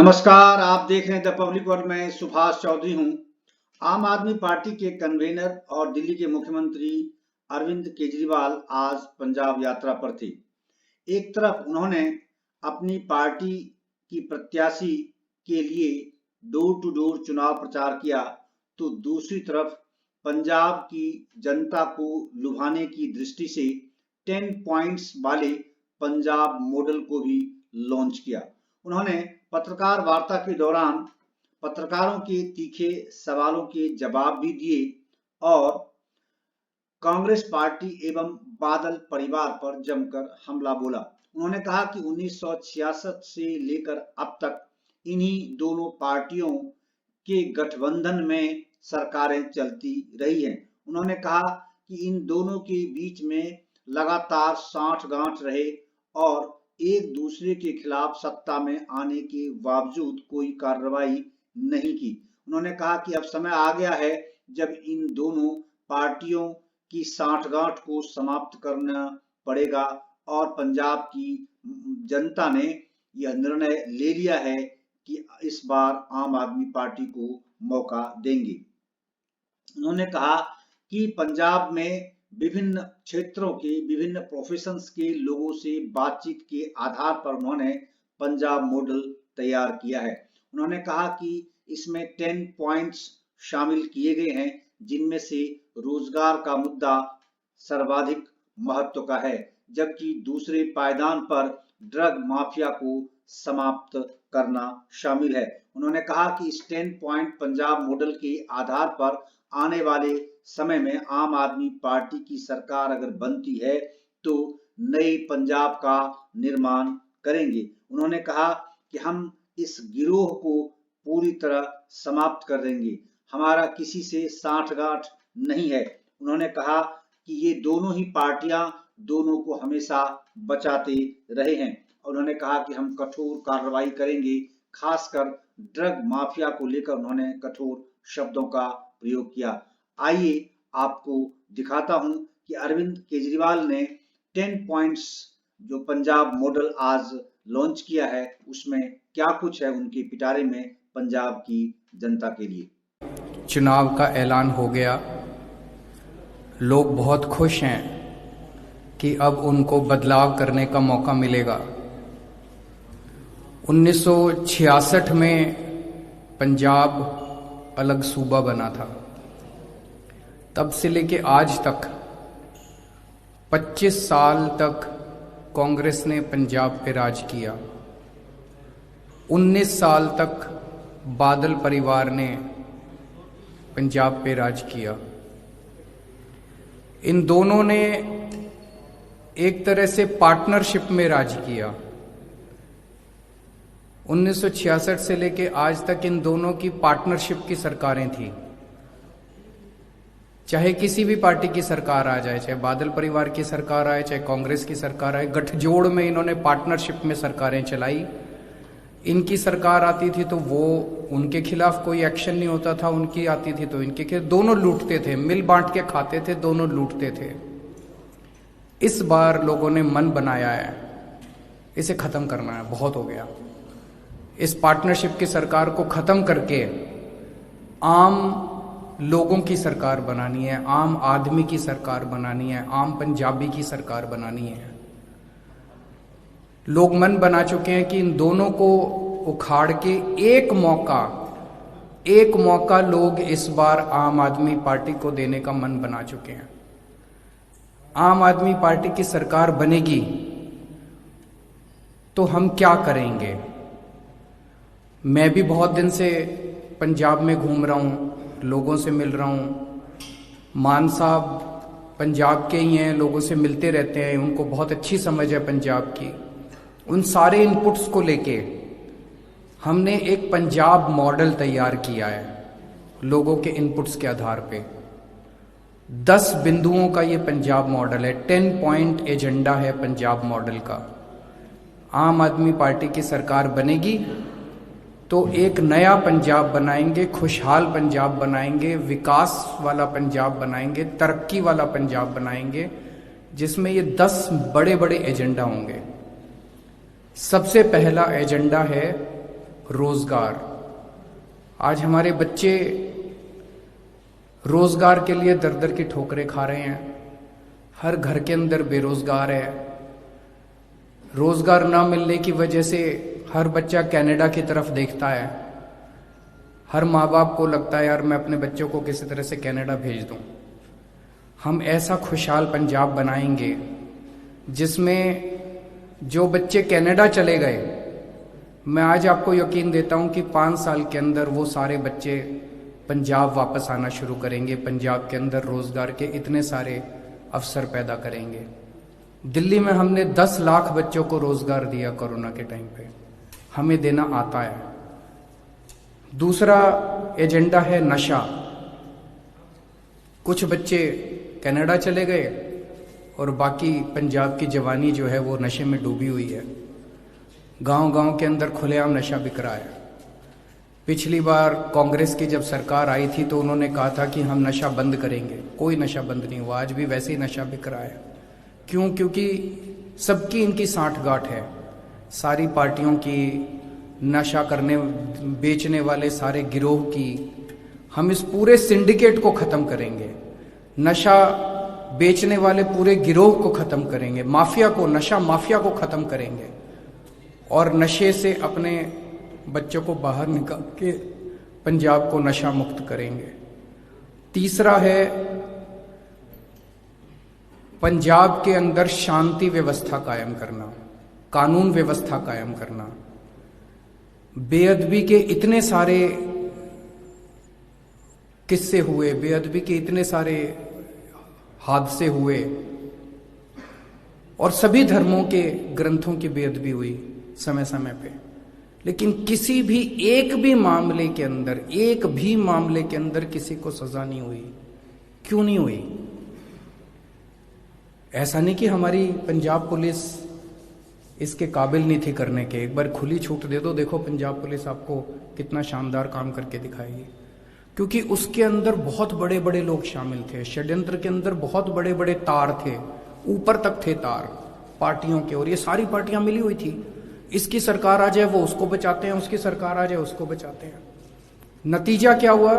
नमस्कार, आप देख रहे हैं द पब्लिक वर्ल्ड में सुभाष चौधरी हूं। आम आदमी पार्टी के कन्वेनर और दिल्ली के मुख्यमंत्री अरविंद केजरीवाल आज पंजाब यात्रा पर थे। एक तरफ उन्होंने अपनी पार्टी की प्रत्याशी के लिए डोर टू डोर चुनाव प्रचार किया, तो दूसरी तरफ पंजाब की जनता को लुभाने की दृष्टि से 10 पॉइंट्स वाले पंजाब मॉडल को भी लॉन्च किया। उन्होंने पत्रकार वार्ता के दौरान पत्रकारों के तीखे सवालों के जवाब भी दिए और कांग्रेस पार्टी एवं बादल परिवार पर जमकर हमला बोला। उन्होंने कहा कि 1966 से लेकर अब तक इन्हीं दोनों पार्टियों के गठबंधन में सरकारें चलती रही हैं। उन्होंने कहा कि इन दोनों के बीच में लगातार साठगांठ रहे और एक दूसरे के खिलाफ सत्ता में आने के बावजूद कोई कार्रवाई नहीं की। उन्होंने कहा कि अब समय आ गया है जब इन दोनों पार्टियों की साठगांठ को समाप्त करना पड़ेगा और पंजाब की जनता ने यह निर्णय ले लिया है कि इस बार आम आदमी पार्टी को मौका देंगे। उन्होंने कहा कि पंजाब में विभिन्न क्षेत्रों के विभिन्न प्रोफेशंस के लोगों से बातचीत के आधार पर उन्होंने पंजाब मॉडल तैयार किया है। उन्होंने कहा कि इसमें 10 पॉइंट्स शामिल किए गए हैं, जिनमें से रोजगार का मुद्दा सर्वाधिक महत्व का है, जबकि दूसरे पायदान पर ड्रग माफिया को समाप्त करना शामिल है। उन्होंने कहा कि इस 10 पॉइंट पंजाब मॉडल के आधार पर आने वाले समय में आम आदमी पार्टी की सरकार अगर बनती है तो नए पंजाब का निर्माण करेंगे। उन्होंने कहा कि हम इस गिरोह को पूरी तरह समाप्त कर देंगे, हमारा किसी से साठगांठ नहीं है। उन्होंने कहा कि ये दोनों ही पार्टियां दोनों को हमेशा बचाते रहे हैं। उन्होंने कहा कि हम कठोर कार्रवाई करेंगे, खासकर ड्रग माफिया को लेकर उन्होंने कठोर शब्दों का प्रयोग किया। आइए आपको दिखाता हूं कि अरविंद केजरीवाल ने 10 पॉइंट्स जो पंजाब मॉडल आज लॉन्च किया है उसमें क्या कुछ है उनके पिटारे में पंजाब की जनता के लिए। चुनाव का ऐलान हो गया। लोग बहुत खुश हैं कि अब उनको बदलाव करने का मौका मिलेगा। 1966 में पंजाब अलग सूबा बना था। तब से लेके आज तक 25 साल तक कांग्रेस ने पंजाब पे राज किया। 19 साल तक बादल परिवार ने पंजाब पे राज किया। इन दोनों ने एक तरह से पार्टनरशिप में राज किया। 1966 से लेके आज तक इन दोनों की पार्टनरशिप की सरकारें थी। चाहे किसी भी पार्टी की सरकार आ जाए, चाहे बादल परिवार की सरकार आए, चाहे कांग्रेस की सरकार आए, गठजोड़ में इन्होंने पार्टनरशिप में सरकारें चलाई। इनकी सरकार आती थी तो वो उनके खिलाफ कोई एक्शन नहीं होता था, उनकी आती थी तो इनके खिलाफ। दोनों लूटते थे, मिल बांट के खाते थे, दोनों लूटते थे। इस बार लोगों ने मन बनाया है, इसे खत्म करना है, बहुत हो गया। इस पार्टनरशिप की सरकार को खत्म करके आम लोगों की सरकार बनानी है, आम आदमी की सरकार बनानी है, आम पंजाबी की सरकार बनानी है। लोग मन बना चुके हैं कि इन दोनों को उखाड़ के एक मौका लोग इस बार आम आदमी पार्टी को देने का मन बना चुके हैं। आम आदमी पार्टी की सरकार बनेगी तो हम क्या करेंगे? मैं भी बहुत दिन से पंजाब में घूम रहा हूं, लोगों से मिल रहा हूं। मान साहब पंजाब के ही हैं, लोगों से मिलते रहते हैं, उनको बहुत अच्छी समझ है पंजाब की। उन सारे इनपुट्स को लेके हमने एक पंजाब मॉडल तैयार किया है, लोगों के इनपुट्स के आधार पे। 10 बिंदुओं का ये पंजाब मॉडल है, 10 पॉइंट एजेंडा है पंजाब मॉडल का। आम आदमी पार्टी की सरकार बनेगी तो एक नया पंजाब बनाएंगे, खुशहाल पंजाब बनाएंगे, विकास वाला पंजाब बनाएंगे, तरक्की वाला पंजाब बनाएंगे, जिसमें ये 10 बड़े बड़े एजेंडा होंगे। सबसे पहला एजेंडा है रोजगार। आज हमारे बच्चे रोजगार के लिए दर दर की ठोकरें खा रहे हैं। हर घर के अंदर बेरोजगार है। रोजगार ना मिलने की वजह से हर बच्चा कनाडा की तरफ देखता है। हर माँ बाप को लगता है यार मैं अपने बच्चों को किसी तरह से कनाडा भेज दूं। हम ऐसा खुशहाल पंजाब बनाएंगे जिसमें जो बच्चे कनाडा चले गए, मैं आज आपको यकीन देता हूं कि 5 साल के अंदर वो सारे बच्चे पंजाब वापस आना शुरू करेंगे। पंजाब के अंदर रोजगार के इतने सारे अवसर पैदा करेंगे। दिल्ली में हमने 10 लाख बच्चों को रोजगार दिया कोरोना के टाइम पे, हमें देना आता है। दूसरा एजेंडा है नशा। कुछ बच्चे कनाडा चले गए और बाकी पंजाब की जवानी जो है वो नशे में डूबी हुई है। गांव-गांव के अंदर खुलेआम नशा बिक रहा है। पिछली बार कांग्रेस की जब सरकार आई थी तो उन्होंने कहा था कि हम नशा बंद करेंगे, कोई नशा बंद नहीं हुआ। आज भी वैसे ही नशा बिक रहा है। क्यों? क्योंकि सबकी इनकी सांठगांठ है। सारी पार्टियों की, नशा करने बेचने वाले सारे गिरोह की। हम इस पूरे सिंडिकेट को खत्म करेंगे। नशा बेचने वाले पूरे गिरोह को खत्म करेंगे। माफिया को, नशा माफिया को खत्म करेंगे और नशे से अपने बच्चों को बाहर निकाल के पंजाब को नशा मुक्त करेंगे। तीसरा है पंजाब के अंदर शांति व्यवस्था कायम करना, कानून व्यवस्था कायम करना। बेअदबी के इतने सारे किस्से हुए, बेअदबी के इतने सारे हादसे हुए और सभी धर्मों के ग्रंथों की बेअदबी हुई समय समय पे, लेकिन किसी भी एक भी मामले के अंदर किसी को सजा नहीं हुई। क्यों नहीं हुई? ऐसा नहीं कि हमारी पंजाब पुलिस इसके काबिल नहीं थी करने के। एक बार खुली छूट दे दो, देखो पंजाब पुलिस आपको कितना शानदार काम करके दिखाएगी। क्योंकि उसके अंदर बहुत बड़े बड़े लोग शामिल थे। षड्यंत्र के अंदर बहुत बड़े बड़े तार थे, ऊपर तक थे तार पार्टियों के, और ये सारी पार्टियां मिली हुई थी। इसकी सरकार आ जाए वो उसको बचाते हैं, उसकी सरकार आ जाए उसको बचाते हैं। नतीजा क्या हुआ?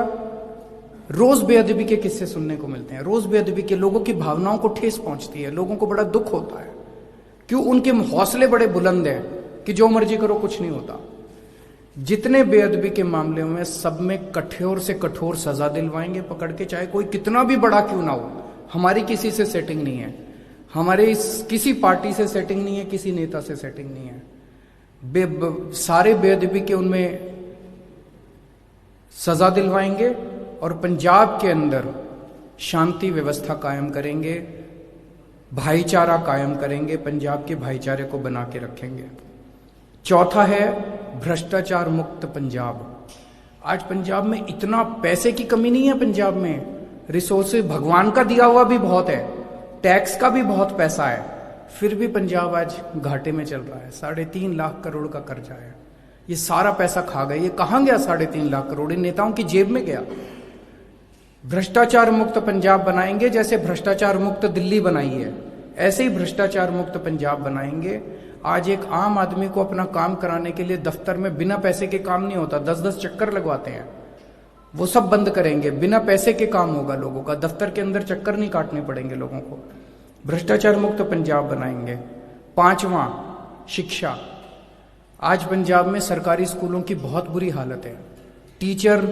रोज बेअदबी के किस्से सुनने को मिलते हैं। रोज बेअदबी के, लोगों की भावनाओं को ठेस पहुंचती है, लोगों को बड़ा दुख होता है। क्यों? उनके हौसले बड़े बुलंद हैं कि जो मर्जी करो कुछ नहीं होता। जितने बेअदबी के मामले में सब में कठोर से कठोर सजा दिलवाएंगे पकड़ के, चाहे कोई कितना भी बड़ा क्यों ना हो। हमारी किसी से सेटिंग नहीं है, हमारे किसी पार्टी से सेटिंग नहीं है, किसी नेता से सेटिंग नहीं है। सारे बेअदबी के उनमें सजा दिलवाएंगे और पंजाब के अंदर शांति व्यवस्था कायम करेंगे, भाईचारा कायम करेंगे, पंजाब के भाईचारे को बना के रखेंगे। चौथा है भ्रष्टाचार मुक्त पंजाब। आज पंजाब में इतना पैसे की कमी नहीं है। पंजाब में रिसोर्सेज भगवान का दिया हुआ भी बहुत है, टैक्स का भी बहुत पैसा है, फिर भी पंजाब आज घाटे में चल रहा है। 3.5 लाख करोड़ का कर्जा है। ये सारा पैसा खा गए। ये कहां गया 3.5 लाख करोड़? इन नेताओं की जेब में गया। भ्रष्टाचार मुक्त पंजाब बनाएंगे, जैसे भ्रष्टाचार मुक्त दिल्ली बनाई है ऐसे ही भ्रष्टाचार मुक्त पंजाब बनाएंगे। आज एक आम आदमी को अपना काम कराने के लिए दफ्तर में बिना पैसे के काम नहीं होता, 10-10 चक्कर लगवाते हैं। वो सब बंद करेंगे, बिना पैसे के काम होगा लोगों का, दफ्तर के अंदर चक्कर नहीं काटने पड़ेंगे लोगों को। भ्रष्टाचार मुक्त पंजाब बनाएंगे। 5वां, शिक्षा। आज पंजाब में सरकारी स्कूलों की बहुत बुरी हालत है। टीचर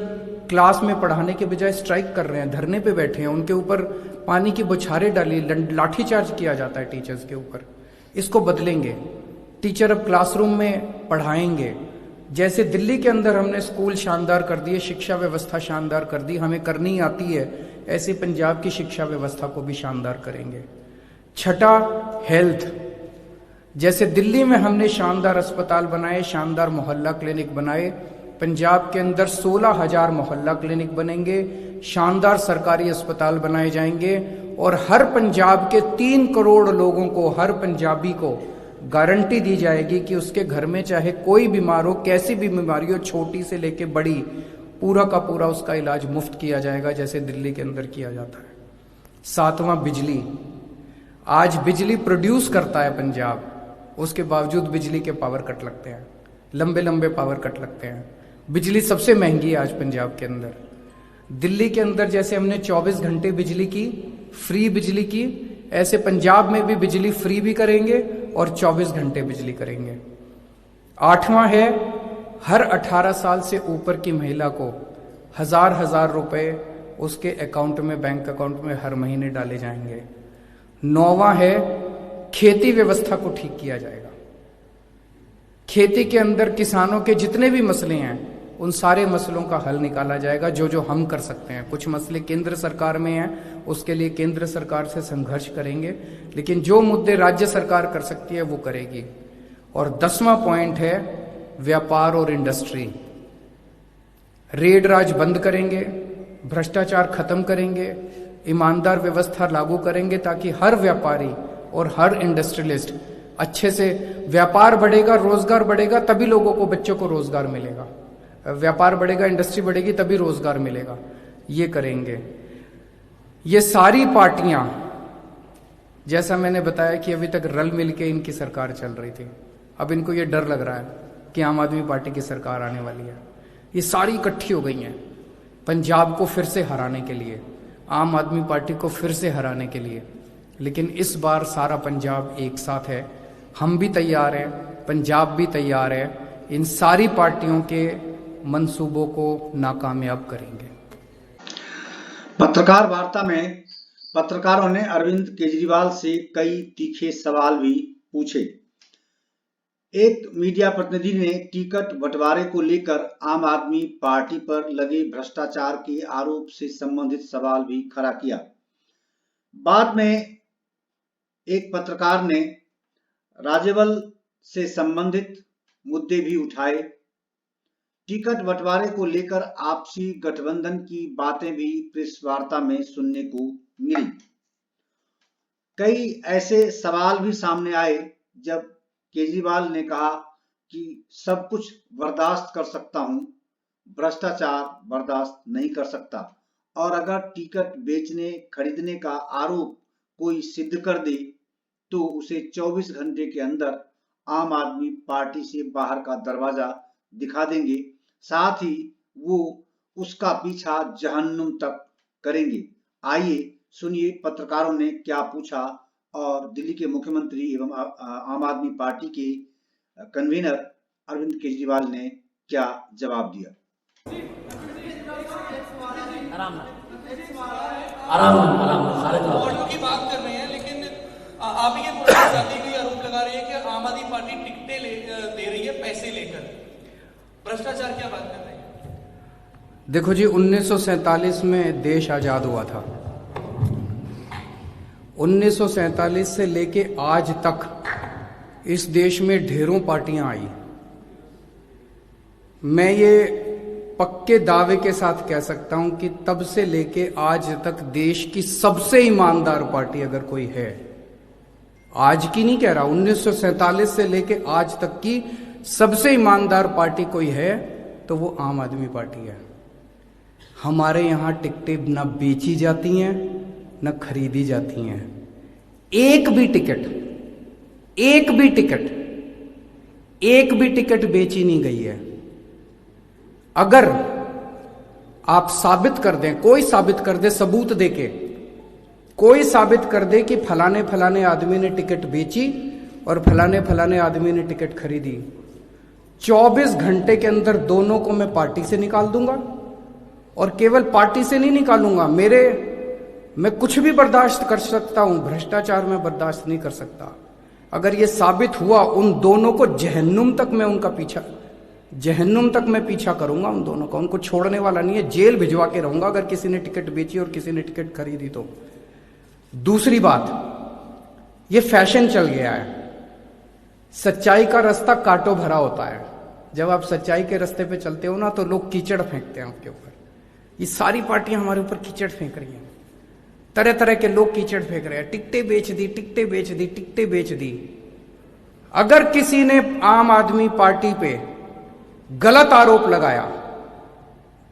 क्लास में पढ़ाने के बजाय स्ट्राइक कर रहे हैं, धरने पे बैठे हैं, उनके ऊपर पानी की बौछारें डाली, लाठीचार्ज किया जाता है टीचर्स के ऊपर। इसको बदलेंगे। टीचर अब क्लासरूम में पढ़ाएंगे। जैसे दिल्ली के अंदर हमने स्कूल शानदार कर दिए, शिक्षा व्यवस्था शानदार कर दी, हमें करनी आती है, ऐसे पंजाब की शिक्षा व्यवस्था को भी शानदार करेंगे। छठा, हेल्थ। जैसे दिल्ली में हमने शानदार अस्पताल बनाए, शानदार मोहल्ला क्लिनिक बनाए, पंजाब के अंदर 16,000 मोहल्ला क्लिनिक बनेंगे, शानदार सरकारी अस्पताल बनाए जाएंगे और हर पंजाब के 3 करोड़ लोगों को, हर पंजाबी को गारंटी दी जाएगी कि उसके घर में चाहे कोई बीमार हो, कैसी भी बीमारी हो, छोटी से लेके बड़ी, पूरा का पूरा उसका इलाज मुफ्त किया जाएगा, जैसे दिल्ली के अंदर किया जाता है। 7वां, बिजली। आज बिजली प्रोड्यूस करता है पंजाब, उसके बावजूद बिजली के पावर कट लगते हैं। लंबे लंबे पावर कट लगते हैं। बिजली सबसे महंगी है आज पंजाब के अंदर। दिल्ली के अंदर जैसे हमने 24 घंटे बिजली की, फ्री बिजली की, ऐसे पंजाब में भी बिजली फ्री भी करेंगे और 24 घंटे बिजली करेंगे। 8वां है, हर 18 साल से ऊपर की महिला को 1000 रुपए उसके अकाउंट में, बैंक अकाउंट में हर महीने डाले जाएंगे। 9वां है, खेती व्यवस्था को ठीक किया जाएगा। खेती के अंदर किसानों के जितने भी मसले हैं उन सारे मसलों का हल निकाला जाएगा, जो जो हम कर सकते हैं। कुछ मसले केंद्र सरकार में हैं, उसके लिए केंद्र सरकार से संघर्ष करेंगे, लेकिन जो मुद्दे राज्य सरकार कर सकती है वो करेगी। और 10वां पॉइंट है व्यापार और इंडस्ट्री। रेड राज बंद करेंगे, भ्रष्टाचार खत्म करेंगे, ईमानदार व्यवस्था लागू करेंगे, ताकि हर व्यापारी और हर इंडस्ट्रियलिस्ट अच्छे से, व्यापार बढ़ेगा, रोजगार बढ़ेगा, तभी लोगों को, बच्चों को रोजगार मिलेगा। व्यापार बढ़ेगा, इंडस्ट्री बढ़ेगी, तभी रोजगार मिलेगा। ये करेंगे। ये सारी पार्टियां, जैसा मैंने बताया कि अभी तक रल मिल के इनकी सरकार चल रही थी, अब इनको ये डर लग रहा है कि आम आदमी पार्टी की सरकार आने वाली है। ये सारी इकट्ठी हो गई हैं पंजाब को फिर से हराने के लिए, आम आदमी पार्टी को फिर से हराने के लिए। लेकिन इस बार सारा पंजाब एक साथ है, हम भी तैयार हैं, पंजाब भी तैयार है। इन सारी पार्टियों के मंसूबों को नाकामयाब करेंगे। पत्रकार वार्ता में पत्रकारों ने अरविंद केजरीवाल से कई तीखे सवाल भी पूछे। एक मीडिया प्रतिनिधि ने टिकट बंटवारे को लेकर आम आदमी पार्टी पर लगे भ्रष्टाचार के आरोप से संबंधित सवाल भी खड़ा किया। बाद में एक पत्रकार ने राज्यबल से संबंधित मुद्दे भी उठाए। टिकट बंटवारे को लेकर आपसी गठबंधन की बातें भी प्रेस वार्ता में सुनने को मिली। कई ऐसे सवाल भी सामने आए जब केजरीवाल ने कहा कि सब कुछ बर्दाश्त कर सकता हूं, भ्रष्टाचार बर्दाश्त नहीं कर सकता, और अगर टिकट बेचने खरीदने का आरोप कोई सिद्ध कर दे तो उसे 24 घंटे के अंदर आम आदमी पार्टी से बाहर का दरवाजा दिखा देंगे, साथ ही वो उसका पीछा जहन्नुम तक करेंगे। आइए सुनिए पत्रकारों ने क्या पूछा और दिल्ली के मुख्यमंत्री एवं आम आदमी पार्टी के कन्वीनर अरविंद केजरीवाल ने क्या जवाब दिया। आराम सारे की बात कर रहे हैं, लेकिन आप ये जाति के आरोप लगा रहे हैं कि आम आदमी पार्टी टिकटें दे रही है पैसे लेकर, भ्रष्टाचार क्या बात कर रहे हैं? देखो जी, 1947 में देश आजाद हुआ था। 1947 से लेके आज तक इस देश में ढेरों पार्टियां आई। मैं ये पक्के दावे के साथ कह सकता हूं कि तब से लेके आज तक देश की सबसे ईमानदार पार्टी अगर कोई है, आज की नहीं कह रहा, 1947 से लेके आज तक की सबसे ईमानदार पार्टी कोई है तो वो आम आदमी पार्टी है। हमारे यहां टिकटें न बेची जाती हैं न खरीदी जाती हैं। एक भी टिकट बेची नहीं गई है। अगर आप साबित कर दें, कोई साबित कर दे, सबूत देके कोई साबित कर दे कि फलाने फलाने आदमी ने टिकट बेची और फलाने फलाने आदमी ने टिकट खरीदी, 24 घंटे के अंदर दोनों को मैं पार्टी से निकाल दूंगा। और केवल पार्टी से नहीं निकालूंगा, मैं कुछ भी बर्दाश्त कर सकता हूं, भ्रष्टाचार में बर्दाश्त नहीं कर सकता। अगर यह साबित हुआ, उन दोनों को जहन्नुम तक मैं पीछा करूंगा उन दोनों का, उनको छोड़ने वाला नहीं है, जेल भिजवा के रहूंगा अगर किसी ने टिकट बेची और किसी ने टिकट खरीदी तो। दूसरी बात, यह फैशन चल गया है, सच्चाई का रास्ता कांटों भरा होता है। जब आप सच्चाई के रास्ते पे चलते हो ना तो लोग कीचड़ फेंकते हैं आपके ऊपर। ये सारी पार्टियां हमारे ऊपर कीचड़ फेंक रही हैं, तरह तरह के लोग कीचड़ फेंक रहे हैं, टिकटें बेच दी। अगर किसी ने आम आदमी पार्टी पे गलत आरोप लगाया,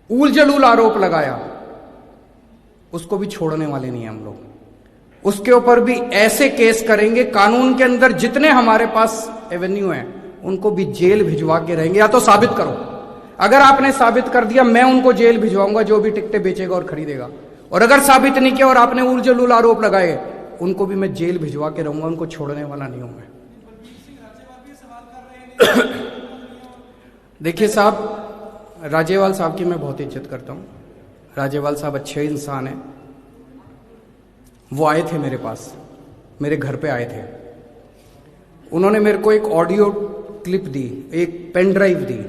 ऊल जलूल आरोप लगाया, उसको भी छोड़ने वाले नहीं हम लोग। उसके ऊपर भी ऐसे केस करेंगे, कानून के अंदर जितने हमारे पास एवेन्यू हैं उनको भी जेल भिजवा के रहेंगे, या तो साबित करो। अगर आपने साबित कर दिया, मैं उनको जेल भिजवाऊंगा, जो भी टिकटें बेचेगा और खरीदेगा। और अगर साबित नहीं किया और आपने उलझुल आरोप लगाए, उनको भी मैं जेल भिजवा के रहूंगा, उनको छोड़ने वाला नहीं हूं मैं। देखिए साहब, राजेवाल साहब की मैं बहुत इज्जत करता हूं। राजेवाल साहब अच्छे इंसान हैं। वो आए थे मेरे पास, मेरे घर पे आए थे। उन्होंने मेरे को एक ऑडियो क्लिप दी, एक पेन ड्राइव दी।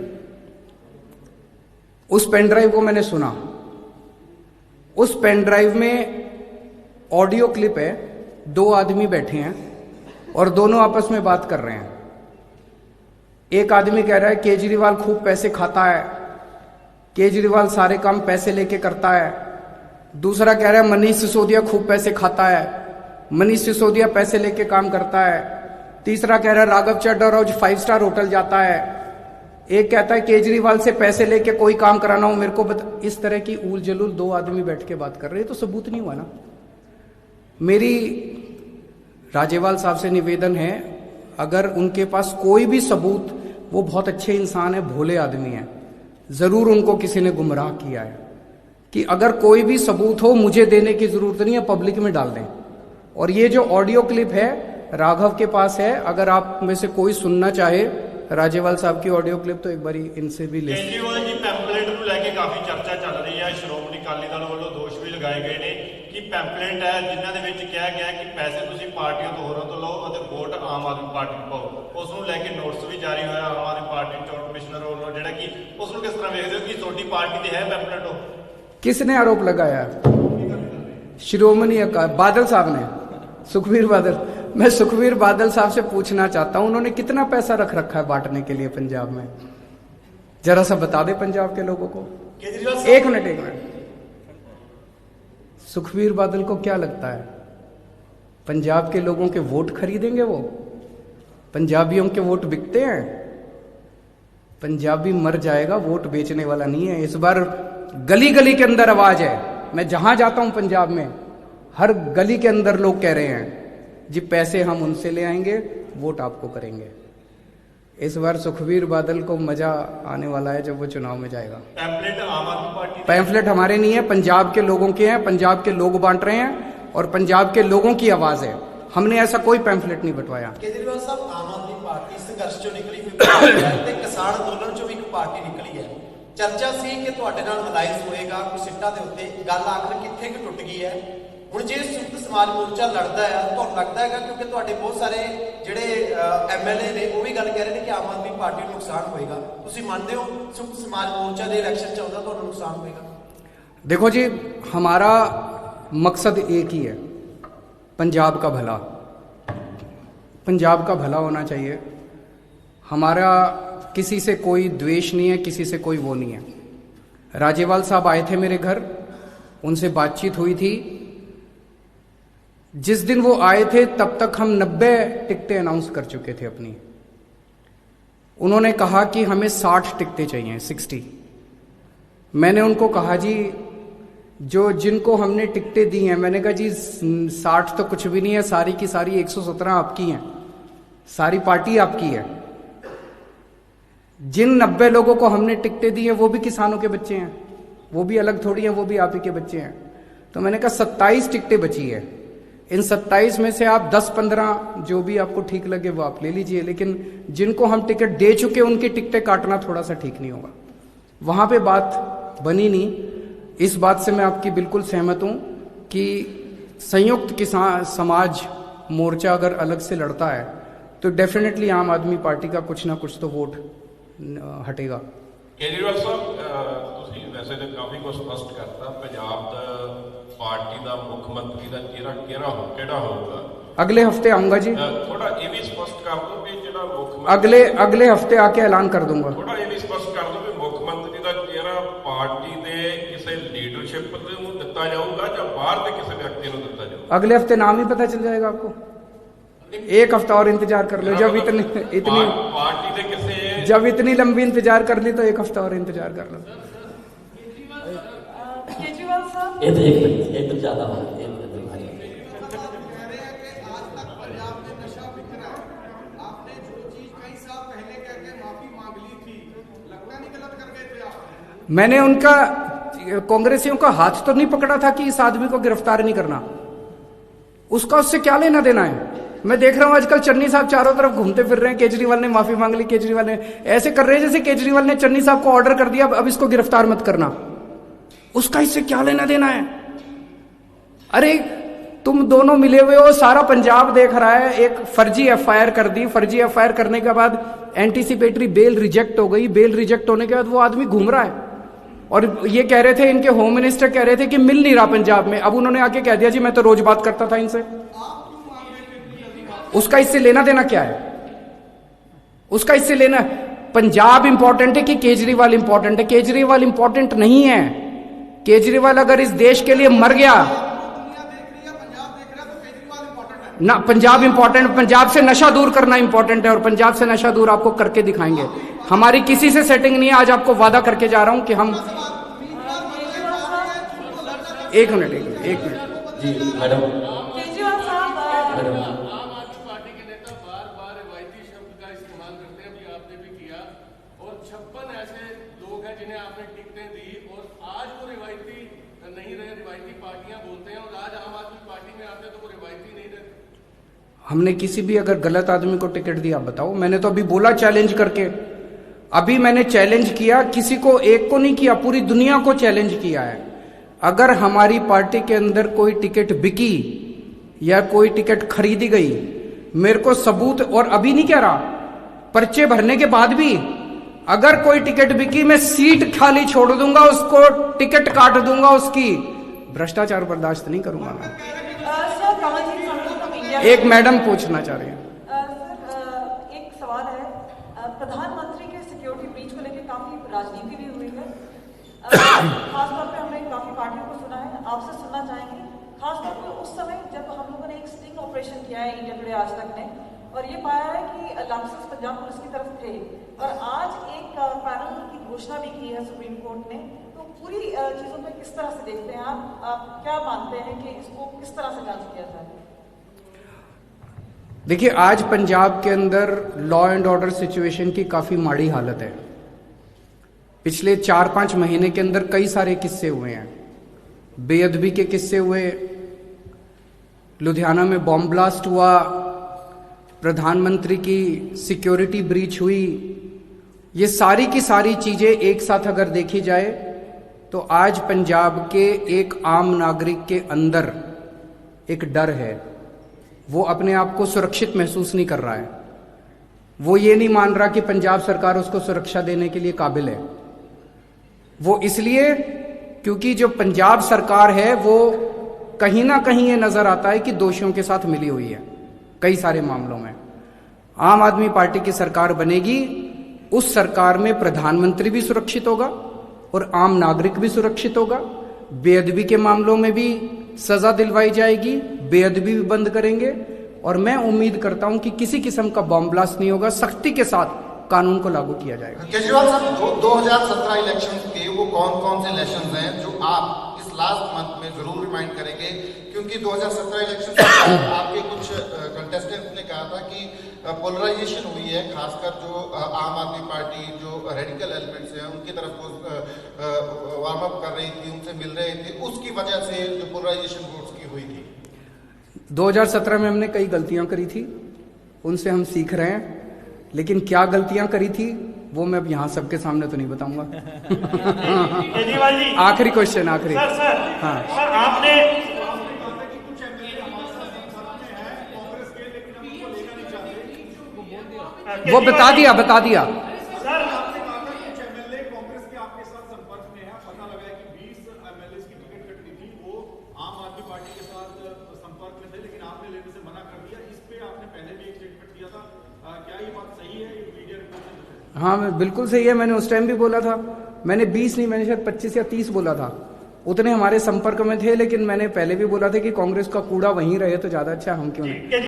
उस पेन ड्राइव को मैंने सुना। उस पेन ड्राइव में ऑडियो क्लिप है, 2 आदमी बैठे हैं और दोनों आपस में बात कर रहे हैं। एक आदमी कह रहा है केजरीवाल खूब पैसे खाता है, केजरीवाल सारे काम पैसे लेके करता है। दूसरा कह रहा है मनीष सिसोदिया खूब पैसे खाता है, मनीष सिसोदिया पैसे लेके काम करता है। तीसरा कह रहा है राघव चड्ढा रोज 5 स्टार होटल जाता है। एक कहता है केजरीवाल से पैसे लेके कोई काम कराना हो मेरे को इस तरह की ऊल जलूल 2 आदमी बैठ के बात कर रहे हैं, तो सबूत नहीं हुआ ना। मेरी राजेवाल साहब से निवेदन है, अगर उनके पास कोई भी सबूत, वो बहुत अच्छे इंसान है, भोले आदमी है, जरूर उनको किसी ने गुमराह किया है, कि अगर कोई भी सबूत हो मुझे देने की जरूरत नहीं है, पब्लिक में डाल दें। और ये जो ऑडियो क्लिप है राघव के पास है, अगर आप में से कोई सुनना चाहे राजेवाल साहब की ऑडियो क्लिप, तो एक बारी इनसे भी ले। केजरीवाल जी पैंपलेट ਨੂੰ ਲੈ ਕੇ ਕਾਫੀ ਚਰਚਾ ਚੱਲ ਰਹੀ ਹੈ। ਸ਼੍ਰੋਮਣੀ ਅਕਾਲੀ ਦਲ ਵੱਲੋਂ ਦੋਸ਼ ਵੀ ਲਗਾਏ ਗਏ ਨੇ ਕਿ ਪੈਂਪਲੇਟ ਹੈ ਜਿਨ੍ਹਾਂ ਦੇ ਵਿੱਚ ਕਿਹਾ ਗਿਆ ਕਿ ਪੈਸੇ ਤੁਸੀਂ ਪਾਰਟੀਆਂ ਤੋਂ ਹੋਰਾਂ ਤੋਂ ਲਓ ਅਤੇ ਵੋਟ ਆਮ ਆਦਮੀ ਪਾਰਟੀ ਨੂੰ ਪਾਓ। ਉਸ ਨੂੰ ਲੈ ਕੇ ਨੋਟਿਸ ਵੀ ਜਾਰੀ ਹੋਇਆ ਆਮ ਆਦਮੀ ਪਾਰਟੀ ਚੋਣ ਕਮਿਸ਼ਨਰ ਵੱਲੋਂ, ਜਿਹੜਾ ਕਿ ਉਸ ਨੂੰ ਕਿਸ ਤਰ੍ਹਾਂ ਵੇਖਦੇ ਹੋ ਕਿ ਤੁਹਾਡੀ ਪਾਰਟੀ ਦੀ ਹੈ ਪੈਂਪਲੇਟ ਉਹ? किसने आरोप लगाया? श्रोमणी अकाली बादल साहब ने, सुखबीर बादल। मैं सुखबीर बादल साहब से पूछना चाहता हूं, उन्होंने कितना पैसा रख रखा है बांटने के लिए पंजाब में? जरा सा बता दे पंजाब के लोगों को। एक मिनट। सुखबीर बादल को क्या लगता है पंजाब के लोगों के वोट खरीदेंगे? वो पंजाबियों के वोट बिकते हैं? पंजाबी मर जाएगा, वोट बेचने वाला नहीं है। इस बार गली गली के अंदर आवाज है, मैं जहां जाता हूं पंजाब में, हर गली के अंदर लोग कह रहे हैं जी पैसे हम उनसे ले आएंगे, वोट आपको करेंगे। इस बार सुखबीर बादल को मजा आने वाला है जब वो चुनाव में जाएगा। पैंपलेट आम आदमी पार्टी, पैम्फलेट हमारे नहीं है, पंजाब के लोगों के हैं, पंजाब के लोग बांट रहे हैं और पंजाब के लोगों की आवाज है। हमने ऐसा कोई पैम्फलेट नहीं बंटवाया। केजरीवाल साहब, आम आदमी पार्टी संघर्ष चों निकली हुई पार्टी है ते किसान अंदोलन चों भी एक पार्टी निकली है। चर्चा सी कि तुहाडे नाल अलायंस होएगा कुछ सीटां दे उत्ते, गल आखिर कित्थे कि टुट गई है? हुण जे संयुक्त समाज मोर्चा लड़दा है, तुहानूं लगदा है क्योंकि तुहाडे बहुत सारे जिहड़े MLA ने वो भी गल कह रहे हैं कि आम आदमी पार्टी नूं नुकसान होएगा, तुसीं मंनदे हो संयुक्त समाज मोर्चा दे इलैक्शन च आउंदा तुहानूं नुकसान होएगा? देखो जी, हमारा मकसद एक ही है, पंजाब का भला। पंजाब का भला होना चाहिए। हमारा किसी से कोई द्वेष नहीं है, किसी से कोई वो नहीं है। राजेवाल साहब आए थे मेरे घर, उनसे बातचीत हुई थी। जिस दिन वो आए थे तब तक हम 90 टिकटें अनाउंस कर चुके थे अपनी। उन्होंने कहा कि हमें 60 टिकटें चाहिए, 60। मैंने उनको कहा जी जो जिनको हमने टिकटें दी हैं, मैंने कहा जी 60 तो कुछ भी नहीं है, सारी की सारी 117 आपकी हैं, सारी पार्टी आपकी है। जिन 90 लोगों को हमने टिकटें दी हैं वो भी किसानों के बच्चे हैं, वो भी अलग थोड़ी हैं, वो भी आप ही के बच्चे हैं। तो मैंने कहा 27 टिकटें बची है, इन 27 में से आप 10-15 जो भी आपको ठीक लगे वो आप ले लीजिए, लेकिन जिनको हम टिकट दे चुके उनकी टिकटें काटना थोड़ा सा ठीक नहीं होगा। वहां पे बात बनी नहीं। इस बात से मैं आपकी बिल्कुल सहमत हूं कि संयुक्त किसान समाज मोर्चा अगर अलग से लड़ता है तो डेफिनेटली आम आदमी पार्टी का कुछ ना कुछ तो वोट हटेगा। केजरीवाल साहब, ਤੁਸੀਂ ਵੈਸੇ ਤਾਂ ਕਾਫੀ ਕੁਝ ਸਪਸ਼ਟ ਕਰਤਾ। ਪੰਜਾਬ ਦਾ ਪਾਰਟੀ ਦਾ ਮੁੱਖ ਮੰਤਰੀ ਦਾ ਚਿਹਰਾ ਕਿਹੜਾ ਹੋਊਗਾ? अगले हफ्ते आऊंगा जी। ਥੋੜਾ ਇਹ ਵੀ ਸਪਸ਼ਟ ਕਰ ਦਿਓ ਵੀ ਜਿਹੜਾ ਮੁੱਖ ਮੰਤਰੀ अगले हफ्ते आके ऐलान कर दूंगा। ਥੋੜਾ ਇਹ ਵੀ ਸਪਸ਼ਟ ਕਰ ਦਿਓ ਵੀ ਮੁੱਖ ਮੰਤਰੀ ਦਾ ਚਿਹਰਾ ਪਾਰਟੀ ਦੇ ਕਿਸੇ ਲੀਡਰਸ਼ਿਪ ਨੂੰ ਦਿੱਤਾ ਜਾਊਗਾ ਜਾਂ ਬਾਹਰ ਦੇ ਕਿਸੇ ਵਿਅਕਤੀ ਨੂੰ ਦਿੱਤਾ ਜਾਊਗਾ? अगले हफ्ते नाम ही पता चल जाएगा आपको। एक हफ्ता और इंतजार कर लो। जब इतनी पार्टी के किसी जब इतनी लंबी इंतजार कर ली तो एक हफ्ता और इंतजार कर लो। केजरीवाल साहब, एक ज्यादा आज तक पंजाब में नशा बिक रहा है। आपने जो चीज कई साल पहले मैंने उनका कांग्रेसियों का हाथ तो नहीं पकड़ा था कि इस आदमी को गिरफ्तार नहीं करना, उसका उससे क्या लेना देना है। मैं देख रहा हूं आजकल चन्नी साहब चारों तरफ घूमते फिर रहे हैं, केजरीवाल ने माफी मांग ली, केजरीवाल ने ऐसे कर रहे हैं जैसे केजरीवाल ने चन्नी साहब को ऑर्डर कर दिया अब इसको गिरफ्तार मत करना, उसका इससे क्या लेना देना है। अरे तुम दोनों मिले हुए हो, सारा पंजाब देख रहा है, एक फर्जी एफआईआर कर दी, फर्जी एफआईआर करने के बाद एंटीसिपेटरी बेल रिजेक्ट हो गई, बेल रिजेक्ट होने के बाद वो आदमी घूम रहा है और ये कह रहे थे, इनके होम मिनिस्टर कह रहे थे कि मिल नहीं रहा पंजाब में, अब उन्होंने आके कह दिया जी मैं तो रोज बात करता था इनसे। उसका इससे लेना देना क्या है, उसका इससे लेना, पंजाब इंपॉर्टेंट है कि केजरीवाल इंपॉर्टेंट है? केजरीवाल इंपॉर्टेंट नहीं है। केजरीवाल अगर इस देश के लिए मर गया ना, पंजाब इंपॉर्टेंट, पंजाब से नशा दूर करना इंपॉर्टेंट है और पंजाब से नशा दूर आपको करके दिखाएंगे। हमारी किसी से सेटिंग नहीं है, आज आपको वादा करके जा रहा हूं कि हम एक मिनट जी मैडम। केजरीवाल साहब, आम आदमी पार्टी के नेता बार बार रिवायती शब्द का इस्तेमाल करते हैं, अभी आपने भी किया, और 56 ऐसे लोग हैं जिन्हें आपने टिकटें दी और आज वो रिवायती नहीं रहे, रिवायती पार्टियां बोलते हैं, और आज आम आदमी पार्टी में आते हैं तो वो रिवायती नहीं रहे। हमने किसी भी अगर गलत आदमी को टिकट दिया बताओ? मैंने तो अभी बोला चैलेंज करके, अभी मैंने चैलेंज किया, किसी को एक को नहीं किया, पूरी दुनिया को चैलेंज किया है। अगर हमारी पार्टी के अंदर कोई टिकट बिकी या कोई टिकट खरीदी गई, मेरे को सबूत, और अभी नहीं कह रहा, पर्चे भरने के बाद भी अगर कोई टिकट बिकी मैं सीट खाली छोड़ दूंगा, उसको टिकट काट दूंगा उसकी। भ्रष्टाचार बर्दाश्त नहीं करूंगा मैं। Sir Kamaljeet Sandhu from India. एक मैडम पूछना चाह रही है। सर एक सवाल है, प्रधानमंत्री के सिक्योरिटी ब्रीच को लेकर काफी राजनीति भी हुई है, खासतौर पे हमने काफी पार्टियों को सुना है, आपसे सुनना चाहेंगे खासतौर पे उस समय जब हम लोगों ने एक स्टिंग ऑपरेशन किया है इंडिया टुडे आज तक ने, और ये पाया है कि लाइसेंस पंजाब पुलिस की तरफ थे, और आज एक पैनल की घोषणा भी की है सुप्रीम कोर्ट ने, तो पूरी चीजों पे किस तरह से देखते हैं आप क्या मानते हैं कि इसको किस तरह से जांच किया जाए? देखिए, आज पंजाब के अंदर लॉ एंड ऑर्डर सिचुएशन की काफी माड़ी हालत है। पिछले 4-5 महीने के अंदर कई सारे किस्से हुए हैं, बेअदबी के किस्से हुए, लुधियाना में बॉम्ब ब्लास्ट हुआ, प्रधानमंत्री की सिक्योरिटी ब्रीच हुई। ये सारी की सारी चीजें एक साथ अगर देखी जाए तो आज पंजाब के एक आम नागरिक के अंदर एक डर है, वो अपने आप को सुरक्षित महसूस नहीं कर रहा है, वो ये नहीं मान रहा कि पंजाब सरकार उसको सुरक्षा देने के लिए काबिल है। वो इसलिए क्योंकि जो पंजाब सरकार है वो कहीं ना कहीं ये नजर आता है कि दोषियों के साथ मिली हुई है कई सारे मामलों में। आम आदमी पार्टी की सरकार बनेगी, उस सरकार में प्रधानमंत्री भी सुरक्षित होगा और आम नागरिक भी सुरक्षित होगा। बेअदबी के मामलों में भी सजा दिलवाई जाएगी, बेअदबी भी बंद करेंगे, और मैं उम्मीद करता हूं कि किसी किस्म का बॉम्ब ब्लास्ट नहीं होगा, सख्ती के साथ कानून को लागू किया जाएगा। केजरीवाल साहब, 2017 इलेक्शन के वो कौन कौन से इलेक्शन हैं जो आप इस लास्ट मंथ में जरूर रिमाइंड करेंगे, क्योंकि 2017 इलेक्शन से आपके कुछ कंटेस्टेंट्स ने कहा था कि पोलराइजेशन हुई है, खासकर जो आम आदमी पार्टी जो रेडिकल एलिमेंट्स हैं उनकी तरफ को वार्म अप कर रही थी, उनसे मिल रहे थे, उसकी वजह से जो पोलराइजेशन वोट्स की हुई थी। 2017 में हमने कई गलतियां करी थी, उनसे हम सीख रहे हैं, लेकिन क्या गलतियां करी थी वो मैं अब यहां सबके सामने तो नहीं बताऊंगा। केजरीवाल जी, आखिरी क्वेश्चन, आखिरी। सर हाँ सर, आपने वो बता दिया सर, आपने कहा था कुछ एमएलए कांग्रेस के आपके साथ संपर्क में है, पता लगा है कि 20 एमएलए की टिकट कटनी थी, वो आम आदमी पार्टी के साथ संपर्क में थे, लेकिन आपने लेने से मना कर दिया। इस पे आपने पहले भी एक स्टेटमेंट दिया था, क्या ये बात सही है? Media report? हाँ, बिल्कुल सही है, मैंने उस टाइम भी बोला था। मैंने 20 नहीं, मैंने शायद 25 या 30 बोला था, उतने हमारे संपर्क में थे, लेकिन मैंने पहले भी बोला था कि कांग्रेस का कूड़ा वहीं रहे तो ज्यादा अच्छा, हम क्यों नहीं।